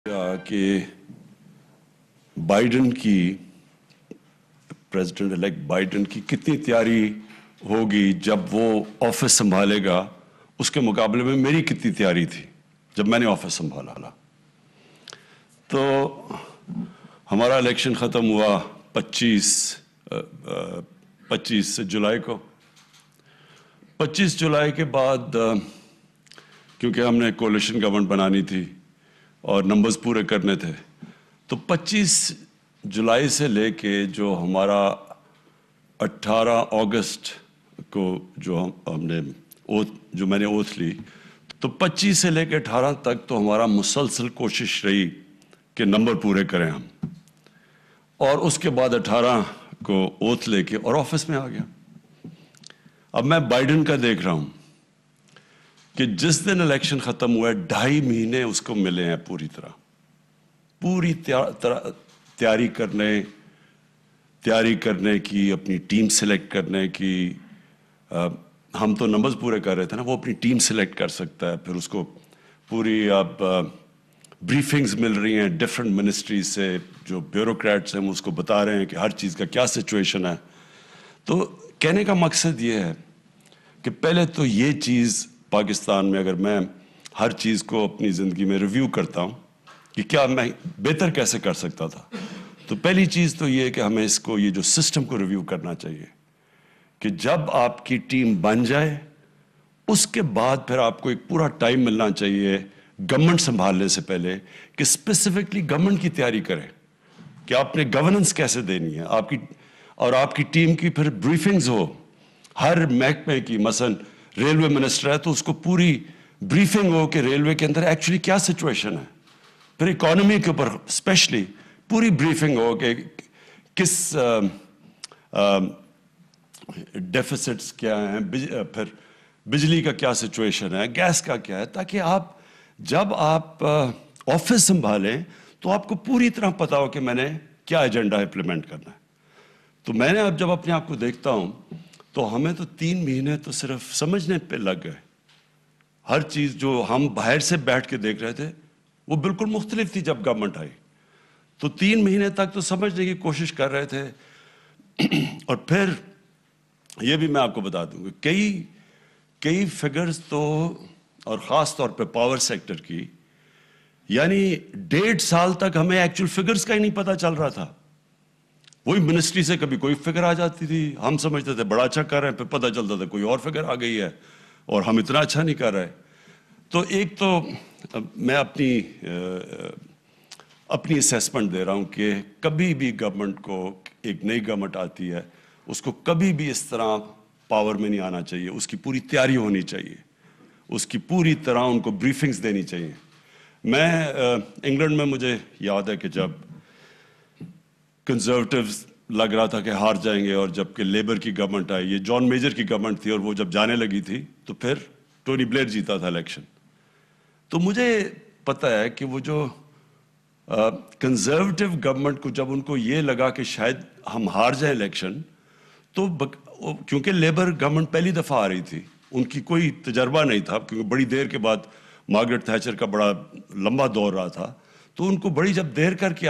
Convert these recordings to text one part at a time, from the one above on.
کہ بائیڈن کی president elect Biden کی کتنی تیاری ہوگی جب وہ آفس سنبھالے گا، اس کے مقابلے میں میری کتنی تیاری تھی جب میں نے آفس سنبھالا۔ تو ہمارا الیکشن ختم ہوا 25 جولائی کو۔ 25 جولائی کے بعد کیونکہ ہم نے کولیشن گورنمنٹ بنانی تھی اور نمبرز پورے کرنے تھے، تو 25 جولائی سے لے کے جو ہمارا 18 اگست کو جو میں نے اوتھ لی، تو 25 سے لے کے 18 تک تو ہمارا مسلسل کوشش رہی کہ نمبر پورے کریں ہم، اور اس کے بعد 18 کو اوتھ لے کے اور آفس میں آ گیا۔ اب میں بائیڈن کا دیکھ رہا ہوں کہ جس دن الیکشن ختم ہوا ہے 2.5 مہینے اس کو ملے ہیں پوری تیاری کرنے کی، اپنی ٹیم سلیکٹ کرنے کی۔ ہم تو نمبرز پورے کر رہے تھے نا، وہ اپنی ٹیم سلیکٹ کر سکتا ہے، پھر اس کو پوری اب بریفنگز مل رہی ہیں ڈفرینٹ منسٹریز سے، جو بیوروکریٹس ہیں وہ اس کو بتا رہے ہیں کہ ہر چیز کا کیا سچویشن ہے۔ تو کہنے کا مقصد یہ ہے کہ پہلے تو یہ چیز پاکستان میں، اگر میں ہر چیز کو اپنی زندگی میں ریویو کرتا ہوں کہ کیا میں بہتر کیسے کر سکتا تھا، تو پہلی چیز تو یہ ہے کہ ہمیں یہ جو سسٹم کو ریویو کرنا چاہیے کہ جب آپ کی ٹیم بن جائے اس کے بعد پھر آپ کو ایک پورا ٹائم ملنا چاہیے گورنمنٹ سنبھالنے سے پہلے کہ اسپیسیفکلی گورنمنٹ کی تیاری کریں کہ آپ نے گورننس کیسے دینی ہے آپ کی ٹیم کی پھر بریفنگز ہو ہر محکمے کی۔ مثلا ریلوے منسٹر ہے تو اس کو پوری بریفنگ ہو کہ ریلوے کے اندر ایکچولی کیا سچویشن ہے، پھر اکانومی کے اوپر اسپیشلی پوری بریفنگ ہو کہ کس ڈیفیسٹس کیا ہیں، پھر بجلی کا کیا سچویشن ہے، گیس کا کیا ہے، تاکہ جب آپ آفس سنبھالیں تو آپ کو پوری طرح پتا ہو کہ میں نے کیا ایجنڈا امپلیمنٹ کرنا ہے۔ تو میں نے اب جب اپنے آپ کو دیکھتا ہوں تو ہمیں تو 3 مہینے تو صرف سمجھنے پہ لگ گئے۔ ہر چیز جو ہم باہر سے بیٹھ کے دیکھ رہے تھے وہ بالکل مختلف تھی جب گورنمنٹ آئی، تو 3 مہینے تک تو سمجھنے کی کوشش کر رہے تھے۔ اور پھر یہ بھی میں آپ کو بتا دوں کہ کئی فگرز تو، اور خاص طور پہ پاور سیکٹر کی، یعنی 1.5 سال تک ہمیں ایکچوئل فگرز کا ہی نہیں پتہ چل رہا تھا۔ وہی منسٹری سے کبھی کوئی فگر آ جاتی تھی، ہم سمجھتے تھے بڑا اچھا کر رہے ہیں، پھر پتہ چلتا تھا کوئی اور فگر آ گئی ہے اور ہم اتنا اچھا نہیں کر رہے۔ تو ایک تو میں اپنی اسیسمنٹ دے رہا ہوں کہ کبھی بھی گورنمنٹ کو، ایک نئی گورنمنٹ آتی ہے اس کو کبھی بھی اس طرح پاور میں نہیں آنا چاہیے، اس کی پوری تیاری ہونی چاہیے، اس کی پوری طرح ان کو بریفنگز دینی چاہیے۔ میں انگلینڈ میں مجھے یاد ہے کہ جب کنزرویٹیوز لگ رہا تھا کہ ہار جائیں گے، اور جب کہ لیبر کی گورنمنٹ آئی، یہ جان میجر کی گورنمنٹ تھی، اور وہ جب جانے لگی تھی تو پھر ٹونی بلیئر جیتا تھا الیکشن۔ تو مجھے پتہ ہے کہ وہ جو کنزرویٹیو گورنمنٹ کو جب ان کو یہ لگا کہ شاید ہم ہار جائیں الیکشن، تو کیونکہ لیبر گورنمنٹ پہلی دفعہ آ رہی تھی، ان کی کوئی تجربہ نہیں تھا، کیونکہ بڑی دیر کے بعد مارگریٹ تھیچر کا بڑا لمبا دور رہا تھا، تو ان کو بڑی جب دیر کر کے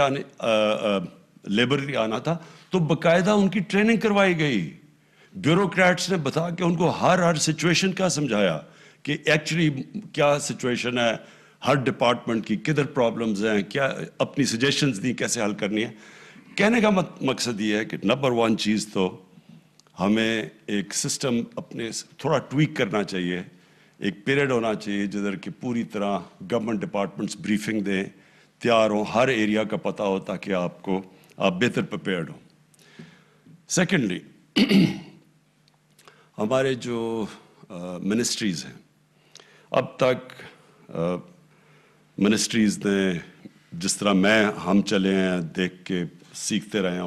لیبر آنا تھا تو باقاعدہ ان کی ٹریننگ کروائی گئی، بیوروکریٹس نے بتا کے ان کو ہر سچویشن کا سمجھایا کہ ایکچولی کیا سچویشن ہے ہر ڈپارٹمنٹ کی، کدھر پرابلمز ہیں، کیا اپنی سجیشنز دی کیسے حل کرنی ہے۔ کہنے کا مقصد یہ ہے کہ نمبر 1 چیز تو ہمیں ایک سسٹم اپنے تھوڑا ٹویک کرنا چاہیے، ایک پیریڈ ہونا چاہیے جدھر کہ پوری طرح گورنمنٹ ڈپارٹمنٹس بریفنگ دیں، تیار ہوں، ہر ایریا کا پتہ ہو تاکہ آپ بہتر پریپیئرڈ ہوں۔ سیکنڈلی، ہمارے جو منسٹریز ہیں، اب تک منسٹریز نے جس طرح ہم چلے ہیں دیکھ کے سیکھتے رہے ہیں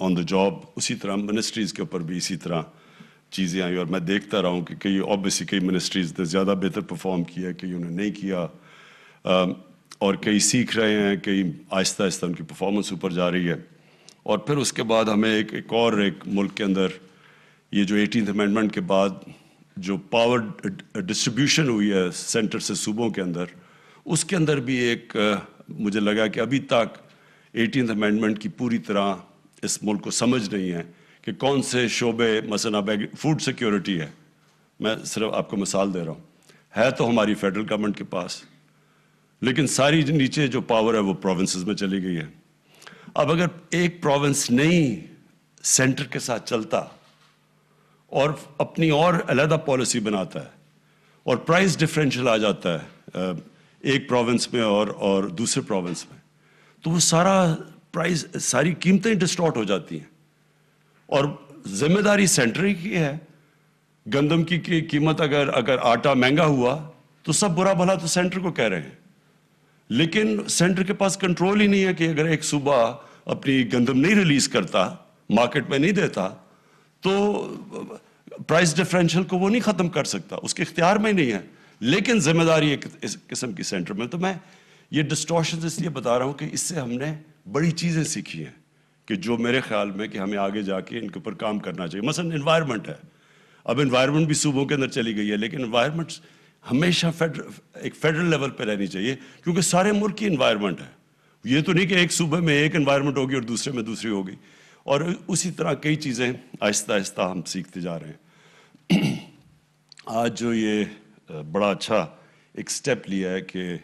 آن دا جاب، اسی طرح منسٹریز کے اوپر بھی اسی طرح چیزیں آئیں، اور میں دیکھتا رہا ہوں کہ کئی منسٹریز نے زیادہ بہتر پرفارم کیا، کئی انہوں نے نہیں کیا، اور کئی سیکھ رہے ہیں، کئی آہستہ آہستہ ان کی پرفارمنس اوپر جا رہی ہے۔ اور پھر اس کے بعد ہمیں ایک ملک کے اندر یہ جو 18th امینڈمنٹ کے بعد جو پاور ڈسٹریبیوشن ہوئی ہے سینٹر سے صوبوں کے اندر، اس کے اندر بھی ایک مجھے لگا کہ ابھی تک 18th امینڈمنٹ کی پوری طرح اس ملک کو سمجھ نہیں ہے کہ کون سے شعبے، مثلا فوڈ سیکیورٹی ہے، میں صرف آپ کو مثال دے رہا ہوں، ہے تو ہماری فیڈرل گورنمنٹ کے پاس، لیکن ساری نیچے جو پاور ہے وہ پروونسز میں چلی گئی ہے۔ اب اگر ایک پروونس نہیں سینٹر کے ساتھ چلتا اور اپنی اور علیحدہ پالیسی بناتا ہے اور پرائز ڈفرینشیل آ جاتا ہے ایک پروونس میں اور دوسرے پروونس میں، تو وہ ساری قیمتیں ڈسٹارٹ ہو جاتی ہیں، اور ذمہ داری سینٹر ہی کی ہے۔ گندم کی قیمت اگر آٹا مہنگا ہوا تو سب برا بھلا تو سینٹر کو کہہ رہے ہیں، لیکن سینٹر کے پاس کنٹرول ہی نہیں ہے کہ اگر ایک صوبہ اپنی گندم نہیں ریلیز کرتا، مارکیٹ میں نہیں دیتا، تو پرائز ڈفرینشیل کو وہ نہیں ختم کر سکتا، اس کے اختیار میں نہیں ہے، لیکن ذمہ داری ایک قسم کی سینٹر میں۔ تو میں یہ ڈسٹورشن اس لیے بتا رہا ہوں کہ اس سے ہم نے بڑی چیزیں سیکھی ہیں کہ جو میرے خیال میں کہ ہمیں آگے جا کے ان کے اوپر کام کرنا چاہیے۔ مثلا انوائرمنٹ ہے، اب انوائرمنٹ بھی صوبوں کے اندر چلی گئی ہے، لیکن انوائرمنٹ ہمیشہ ایک فیڈرل لیول پہ رہنی چاہیے، کیونکہ سارے ملک کی انوائرمنٹ ہے۔ یہ تو نہیں کہ ایک صوبے میں ایک انوائرمنٹ ہوگی اور دوسرے میں دوسری ہوگی، اور اسی طرح کئی چیزیں آہستہ آہستہ ہم سیکھتے جا رہے ہیں۔ آج جو یہ بڑا اچھا ایک سٹیپ لیا ہے کہ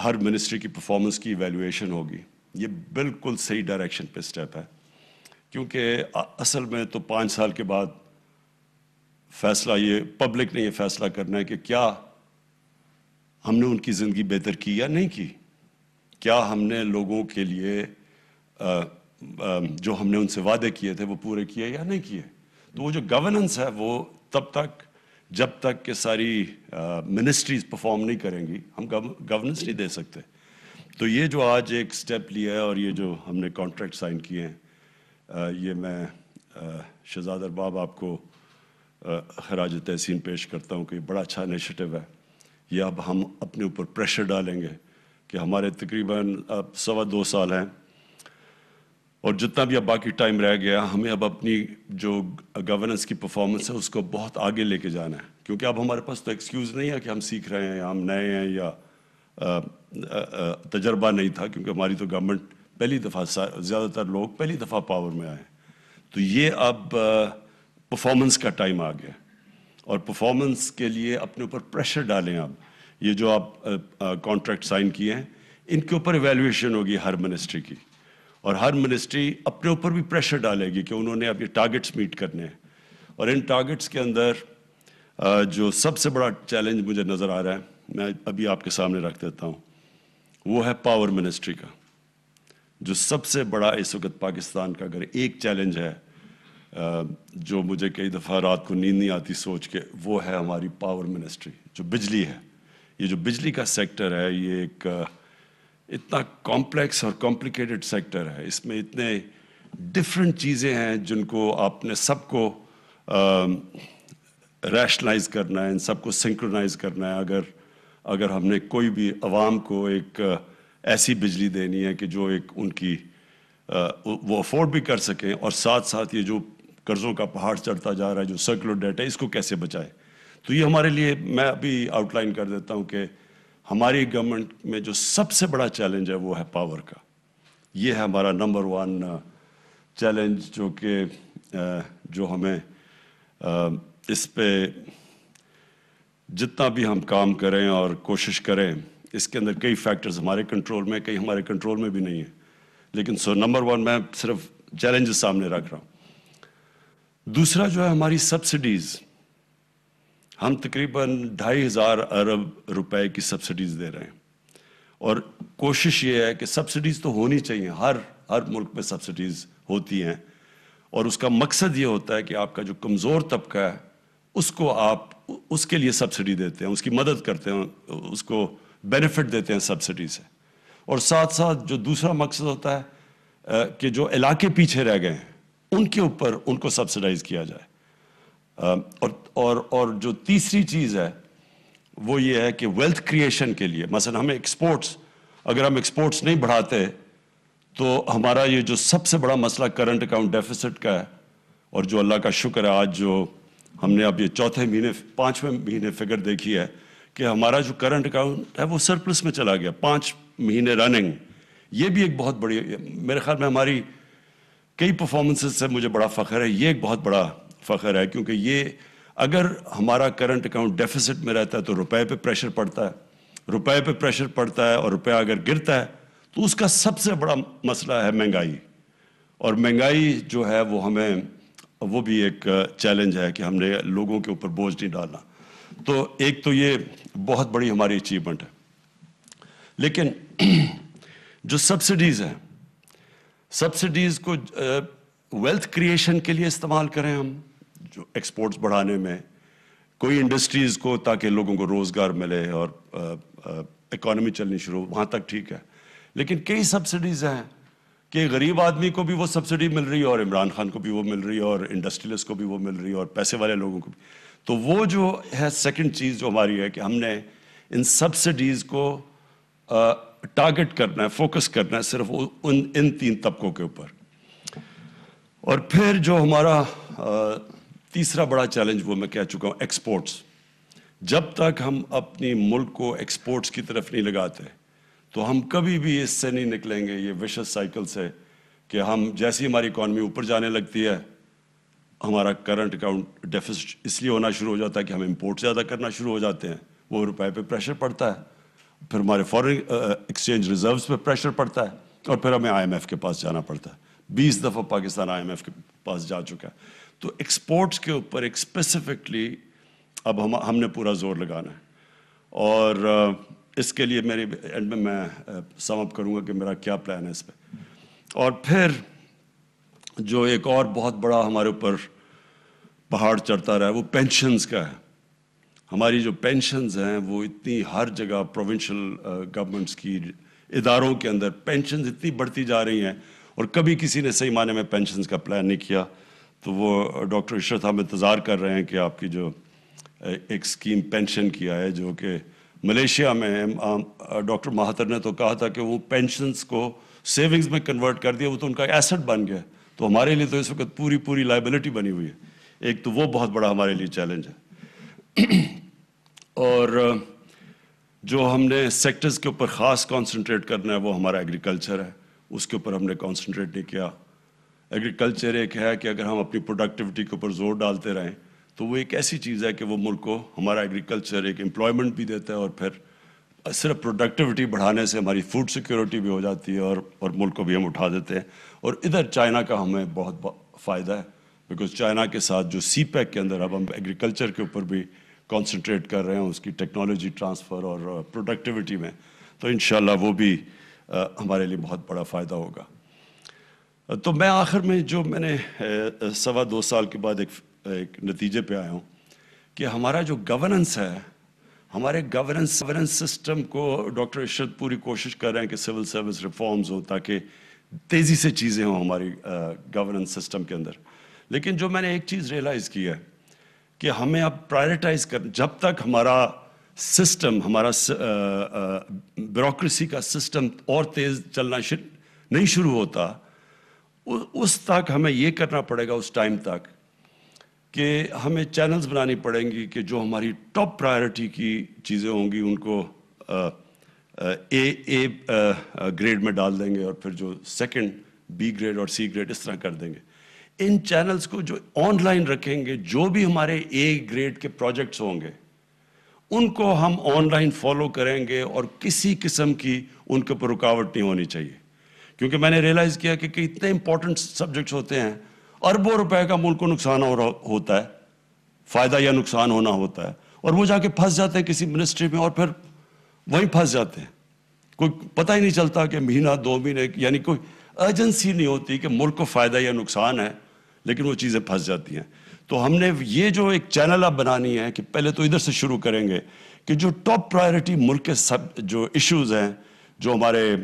ہر منسٹری کی پرفارمنس کی ایویلویشن ہوگی، یہ بالکل صحیح ڈائریکشن پہ سٹیپ ہے، کیونکہ اصل میں تو 5 سال کے بعد فیصلہ یہ پبلک نے یہ فیصلہ کرنا ہے کہ کیا ہم نے ان کی زندگی بہتر کی یا نہیں کی، کیا ہم نے لوگوں کے لیے جو ہم نے ان سے وعدے کیے تھے وہ پورے کیے یا نہیں کیے۔ تو وہ جو گورننس ہے وہ تب تک جب تک کہ ساری منسٹریز پرفارم نہیں کریں گی ہم گورننس نہیں دے سکتے۔ تو یہ جو آج ایک سٹیپ لیا ہے اور یہ جو ہم نے کانٹریکٹ سائن کیے ہیں، یہ میں شہزاد ارباب آپ کو خراج تحسین پیش کرتا ہوں کہ یہ بڑا اچھا انیشیٹو ہے۔ یہ اب ہم اپنے اوپر پریشر ڈالیں گے کہ ہمارے تقریباً اب 2.25 سال ہیں، اور جتنا بھی اب باقی ٹائم رہ گیا ہمیں اب اپنی جو گورننس کی پرفارمنس ہے اس کو بہت آگے لے کے جانا ہے، کیونکہ اب ہمارے پاس تو ایکسکیوز نہیں ہے کہ ہم سیکھ رہے ہیں یا ہم نئے ہیں یا تجربہ نہیں تھا، کیونکہ ہماری تو گورنمنٹ پہلی دفعہ، زیادہ تر لوگ پہلی دفعہ پاور میں آئے، تو یہ اب پرفارمنس کا ٹائم آ گیا، اور پرفارمنس کے لیے اپنے اوپر پریشر ڈالیں۔ اب یہ جو آپ کانٹریکٹ سائن کیے ہیں ان کے اوپر ایویلویشن ہوگی ہر منسٹری کی، اور ہر منسٹری اپنے اوپر بھی پریشر ڈالے گی کہ انہوں نے اب یہ ٹارگٹس میٹ کرنے ہیں، اور ان ٹارگٹس کے اندر جو سب سے بڑا چیلنج مجھے نظر آ رہا ہے میں ابھی آپ کے سامنے رکھ دیتا ہوں، وہ ہے پاور منسٹری کا۔ جو سب سے بڑا اس وقت پاکستان کا اگر ایک چیلنج ہے جو مجھے کئی دفعہ رات کو نیند نہیں آتی سوچ کے، وہ ہے ہماری پاور منسٹری، جو بجلی ہے۔ یہ جو بجلی کا سیکٹر ہے یہ ایک اتنا کمپلیکس اور کمپلیکیٹڈ سیکٹر ہے، اس میں اتنے ڈفرینٹ چیزیں ہیں جن کو آپ نے سب کو ریشنلائز کرنا ہے، ان سب کو سنکرونائز کرنا ہے۔ اگر ہم نے کوئی بھی عوام کو ایک ایسی بجلی دینی ہے کہ جو ایک ان کی وہ افورڈ بھی کر سکیں، اور ساتھ ساتھ یہ جو قرضوں کا پہاڑ چڑھتا جا رہا ہے، جو سرکولر ڈیٹ ہے، اس کو کیسے بچائے، تو یہ ہمارے لیے، میں ابھی آؤٹ لائن کر دیتا ہوں کہ ہماری گورنمنٹ میں جو سب سے بڑا چیلنج ہے وہ ہے پاور کا۔ یہ ہے ہمارا نمبر 1 چیلنج، جو ہمیں اس پہ جتنا بھی ہم کام کریں اور کوشش کریں، اس کے اندر کئی فیکٹرز ہمارے کنٹرول میں، کئی ہمارے کنٹرول میں بھی نہیں ہیں، لیکن نمبر 1 میں صرف چیلنجز سامنے رکھ رہا ہوں۔ دوسرا جو ہے ہماری سبسڈیز، ہم تقریباً 2,500 ارب روپے کی سبسڈیز دے رہے ہیں، اور کوشش یہ ہے کہ سبسڈیز تو ہونی چاہیے، ہر ملک میں سبسڈیز ہوتی ہیں، اور اس کا مقصد یہ ہوتا ہے کہ آپ کا جو کمزور طبقہ ہے اس کو آپ اس کے لیے سبسڈی دیتے ہیں، اس کی مدد کرتے ہیں، اس کو بینیفٹ دیتے ہیں سبسڈی سے، اور ساتھ ساتھ جو دوسرا مقصد ہوتا ہے کہ جو علاقے پیچھے رہ گئے ہیں ان کے اوپر ان کو سبسڈائز کیا جائے، اور جو تیسری چیز ہے وہ یہ ہے کہ ویلتھ کریشن کے لیے، مثلا ہمیں اگر ہم ایکسپورٹس نہیں بڑھاتے تو ہمارا یہ جو سب سے بڑا مسئلہ کرنٹ اکاؤنٹ ڈیفیسٹ کا ہے، اور جو اللہ کا شکر ہے آج جو ہم نے اب یہ 5ویں مہینے فگر دیکھی ہے کہ ہمارا جو کرنٹ اکاؤنٹ ہے وہ سرپلس میں چلا گیا 5 مہینے رننگ. یہ بھی ایک بہت بڑی, میرے خیال میں ہماری کئی پرفارمنسز سے مجھے بڑا فخر ہے, یہ ایک بہت بڑا فخر ہے, کیونکہ یہ اگر ہمارا کرنٹ اکاؤنٹ ڈیفیسٹ میں رہتا ہے تو روپے پہ پریشر پڑتا ہے, روپے پہ پریشر پڑتا ہے, اور روپیہ اگر گرتا ہے تو اس کا سب سے بڑا مسئلہ ہے مہنگائی. اور مہنگائی جو ہے وہ ہمیں, وہ بھی ایک چیلنج ہے کہ ہم نے لوگوں کے اوپر بوجھ نہیں ڈالنا. تو ایک تو یہ بہت بڑی ہماری اچیومنٹ ہے. لیکن جو سبسڈیز ہیں, سبسڈیز کو ویلتھ کریشن کے لیے استعمال کریں ہم, جو ایکسپورٹس بڑھانے میں, کوئی انڈسٹریز کو تاکہ لوگوں کو روزگار ملے اور اکانومی چلنی شروع, وہاں تک ٹھیک ہے. لیکن کئی سبسڈیز ہیں کہ غریب آدمی کو بھی وہ سبسڈی مل رہی ہے, اور عمران خان کو بھی وہ مل رہی ہے, اور انڈسٹریلسٹ کو بھی وہ مل رہی ہے, اور پیسے والے لوگوں کو بھی. تو وہ جو ہے سیکنڈ چیز جو ہماری ہے کہ ہم نے ان سبسڈیز کو ٹارگٹ کرنا ہے, فوکس کرنا ہے صرف ان 3 طبقوں کے اوپر. اور پھر جو ہمارا تیسرا بڑا چیلنج وہ میں کہہ چکا ہوں, ایکسپورٹس. جب تک ہم اپنی ملک کو ایکسپورٹس کی طرف نہیں لگاتے تو ہم کبھی بھی اس سے نہیں نکلیں گے, یہ وشس سائیکل سے, کہ ہم جیسی ہماری اکانومی اوپر جانے لگتی ہے ہمارا کرنٹ اکاؤنٹ ڈیفیسٹ اس لیے ہونا شروع ہو جاتا ہے کہ ہم امپورٹ زیادہ کرنا شروع ہو جاتے ہیں, وہ روپے پہ پریشر پڑتا ہے, پھر ہمارے فارن ایکسچینج ریزروز پہ پریشر پڑتا ہے, اور پھر ہمیں IMF کے پاس جانا پڑتا ہے. 20 دفعہ پاکستان IMF کے پاس جا چکا ہے. تو ایکسپورٹس کے اوپر ایک اسپیسیفکلی اب ہم نے پورا زور لگانا ہے. اور اس کے لیے میرے اینڈ میں سم اپ کروں گا کہ میرا کیا پلان ہے اس پہ. اور پھر جو ایک اور بہت بڑا ہمارے اوپر پہاڑ چڑھتا رہا ہے وہ پینشنز کا ہے. ہماری جو پینشنز ہیں وہ اتنی ہر جگہ پروونشل گورنمنٹس کی اداروں کے اندر پینشنز اتنی بڑھتی جا رہی ہیں, اور کبھی کسی نے صحیح معنی میں پینشنز کا پلان نہیں کیا. تو وہ ڈاکٹر عشرت ہم انتظار کر رہے ہیں کہ آپ کی جو ایک اسکیم پینشن کیا ہے جو کہ ملیشیا میں ڈاکٹر مہاتر نے تو کہا تھا کہ وہ پینشنز کو سیونگز میں کنورٹ کر دیا, وہ تو ان کا ایسٹ بن گیا. تو ہمارے لیے تو اس وقت پوری لائبلٹی بنی ہوئی ہے. ایک تو وہ بہت بڑا ہمارے لیے چیلنج ہے. اور جو ہم نے سیکٹرز کے اوپر خاص کانسنٹریٹ کرنا ہے وہ ہمارا ایگریکلچر ہے, اس کے اوپر ہم نے کانسنٹریٹ نہیں کیا. ایگریکلچر ایک ہے کہ اگر ہم اپنی پروڈکٹیوٹی کے اوپر زور ڈالتے رہیں تو وہ ایک ایسی چیز ہے کہ وہ ملک کو, ہمارا ایگریکلچر ایک امپلائمنٹ بھی دیتا ہے, اور پھر صرف پروڈکٹیوٹی بڑھانے سے ہماری فوڈ سیکیورٹی بھی ہو جاتی ہے, اور ملک کو بھی ہم اٹھا دیتے ہیں. اور ادھر چائنا کا ہمیں بہت فائدہ ہے, بیکاز چائنا کے ساتھ جو سی پیک کے اندر اب ہم ایگریکلچر کے اوپر بھی کانسنٹریٹ کر رہے ہیں, اس کی ٹیکنالوجی ٹرانسفر اور پروڈکٹیوٹی میں, تو انشاءاللہ وہ بھی ہمارے لیے بہت بڑا فائدہ ہوگا. تو میں آخر میں جو میں نے 2.25 سال کے بعد ایک نتیجے پہ آیا ہوں کہ ہمارا جو گورننس ہے, ہمارے گورننس سسٹم کو ڈاکٹر عشرت پوری کوشش کر رہے ہیں کہ سول سروس ریفارمز ہو تاکہ تیزی سے چیزیں ہوں ہماری گورننس سسٹم کے اندر. لیکن جو میں نے ایک چیز ریئلائز کی ہے کہ ہمیں اب پرائرٹائز جب تک ہمارا سسٹم, ہمارا بیوروکریسی کا سسٹم اور تیز چلنا نہیں شروع ہوتا, اس تک ہمیں یہ کرنا پڑے گا اس ٹائم تک کہ ہمیں چینلز بنانی پڑیں گی کہ جو ہماری ٹاپ پرائرٹی کی چیزیں ہوں گی ان کو اے گریڈ میں ڈال دیں گے, اور پھر جو سیکنڈ بی گریڈ اور سی گریڈ اس طرح کر دیں گے. ان چینلز کو جو آن لائن رکھیں گے, جو بھی ہمارے اے گریڈ کے پروجیکٹس ہوں گے ان کو ہم آن لائن فالو کریں گے, اور کسی قسم کی ان کے اوپر رکاوٹ نہیں ہونی چاہیے. کیونکہ میں نے ریئلائز کیا کہ اتنے امپورٹنٹ سبجیکٹس ہوتے ہیں, اربوں روپے کا ملک کو نقصان ہوتا ہے, فائدہ یا نقصان ہونا ہوتا ہے, اور وہ جا کے پھنس جاتے ہیں کسی منسٹری میں, اور پھر وہیں پھنس جاتے ہیں. کوئی پتہ ہی نہیں چلتا کہ مہینہ 2 مہینے, یعنی کوئی ارجنسی نہیں ہوتی کہ ملک کو فائدہ یا نقصان ہے, لیکن وہ چیزیں پھنس جاتی ہیں. تو ہم نے یہ جو ایک چینل اب بنانی ہے کہ پہلے تو ادھر سے شروع کریں گے کہ جو ٹاپ پرائرٹی ملک کے جو ایشوز ہیں, جو ہمارے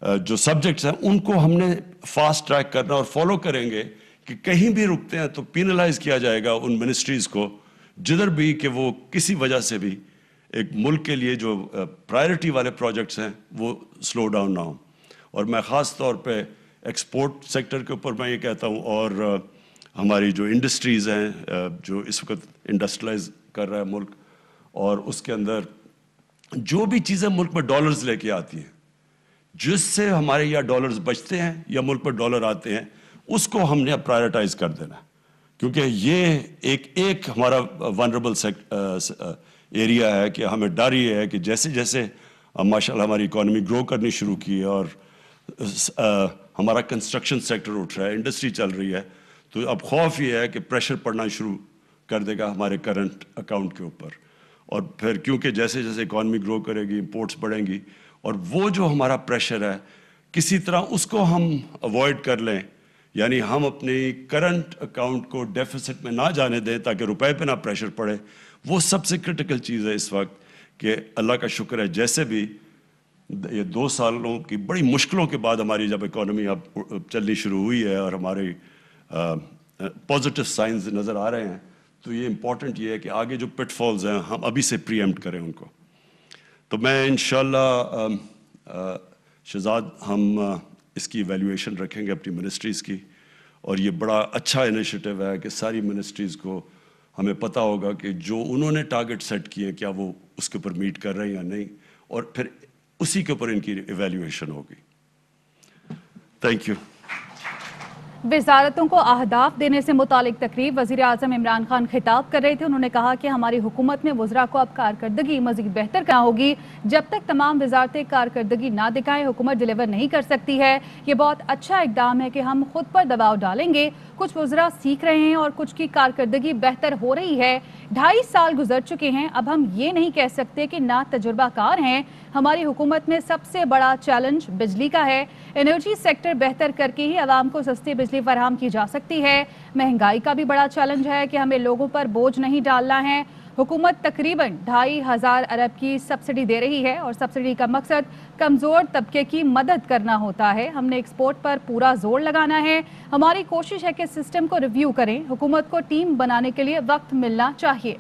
جو سبجیکٹس ہیں, ان کو ہم نے فاسٹ ٹریک کرنا اور فالو کریں گے کہ کہیں بھی رکتے ہیں تو پینلائز کیا جائے گا ان منسٹریز کو جدھر بھی کہ وہ کسی وجہ سے بھی ایک ملک کے لیے جو پرائرٹی والے پروجیکٹس ہیں وہ سلو ڈاؤن نہ ہوں. اور میں خاص طور پہ ایکسپورٹ سیکٹر کے اوپر میں یہ کہتا ہوں, اور ہماری جو انڈسٹریز ہیں جو اس وقت انڈسٹریلائز کر رہا ہے ملک, اور اس کے اندر جو بھی چیزیں ملک میں ڈالرز لے کے آتی ہیں، جس سے ہمارے یہاں ڈالرز بچتے ہیں یا ملک میں ڈالر آتے ہیں، اس کو ہم نے پرائیورٹائز کر دینا ہے، کیونکہ یہ ایک ہمارا ونربل ایریا ہے کہ ہمیں ڈر یہ ہے کہ جیسے جیسے ماشاءاللہ ہماری اکانومی گرو کرنی شروع کی ہے اور ہمارا کنسٹرکشن سیکٹر اٹھ رہا ہے، انڈسٹری چل رہی ہے، تو اب خوف یہ ہے کہ پریشر پڑنا شروع کر دے گا ہمارے کرنٹ اکاؤنٹ کے اوپر، اور پھر کیونکہ جیسے جیسے اکانومی گرو کرے گی، امپورٹس بڑھیں گی، اور وہ جو ہمارا پریشر ہے کسی طرح اس کو ہم اوائڈ کر لیں، یعنی ہم اپنی کرنٹ اکاؤنٹ کو ڈیفیسٹ میں نہ جانے دیں تاکہ روپے پہ نہ پریشر پڑے، وہ سب سے کرٹیکل چیز ہے اس وقت. کہ اللہ کا شکر ہے جیسے بھی یہ 2 سالوں کی بڑی مشکلوں کے بعد ہماری جب اکانومی اب چلنی شروع ہوئی ہے اور ہمارے پازیٹیو سائنز نظر آ رہے ہیں، تو یہ امپورٹنٹ یہ ہے کہ آگے جو پٹ فالز ہیں ہم ابھی سے پری ایمپٹ کریں ان کو. تو میں انشاءاللہ شہزاد ہم اس کی ایویلیویشن رکھیں گے اپنی منسٹریز کی، اور یہ بڑا اچھا انیشیٹو ہے کہ ساری منسٹریز کو ہمیں پتہ ہوگا کہ جو انہوں نے ٹارگٹ سیٹ کیے کیا وہ اس کے اوپر میٹ کر رہے ہیں یا نہیں، اور پھر اسی کے اوپر ان کی ایویلیویشن ہوگی. Thank you. وزارتوں کو اہداف دینے سے متعلق تقریب وزیر اعظم عمران خان خطاب کر رہے تھے. انہوں نے کہا کہ ہماری حکومت میں وزراء کو اب کارکردگی مزید بہتر کرنا ہوگی. جب تک تمام وزارتیں کارکردگی نہ دکھائیں حکومت ڈیلیور نہیں کر سکتی ہے. یہ بہت اچھا اقدام ہے کہ ہم خود پر دباؤ ڈالیں گے. کچھ وزراء سیکھ رہے ہیں اور کچھ کی کارکردگی بہتر ہو رہی ہے. 2.5 سال گزر چکے ہیں. اب ہم یہ نہیں کہہ سکتے کہ نہ تجربہ کار ہیں. ہماری حکومت میں سب سے بڑا چیلنج بجلی کا ہے. انرجی سیکٹر بہتر کر کے ہی عوام کو سستی بجلی فراہم کی جا سکتی ہے. مہنگائی کا بھی بڑا چیلنج ہے کہ ہمیں لوگوں پر بوجھ نہیں ڈالنا ہے. حکومت تقریباً 2,500 ارب کی سبسڈی دے رہی ہے اور سبسڈی کا مقصد کمزور طبقے کی مدد کرنا ہوتا ہے. ہم نے ایکسپورٹ پر پورا زور لگانا ہے. ہماری کوشش ہے کہ سسٹم کو ریویو کریں. حکومت کو ٹیم بنانے کے لیے وقت ملنا چاہیے.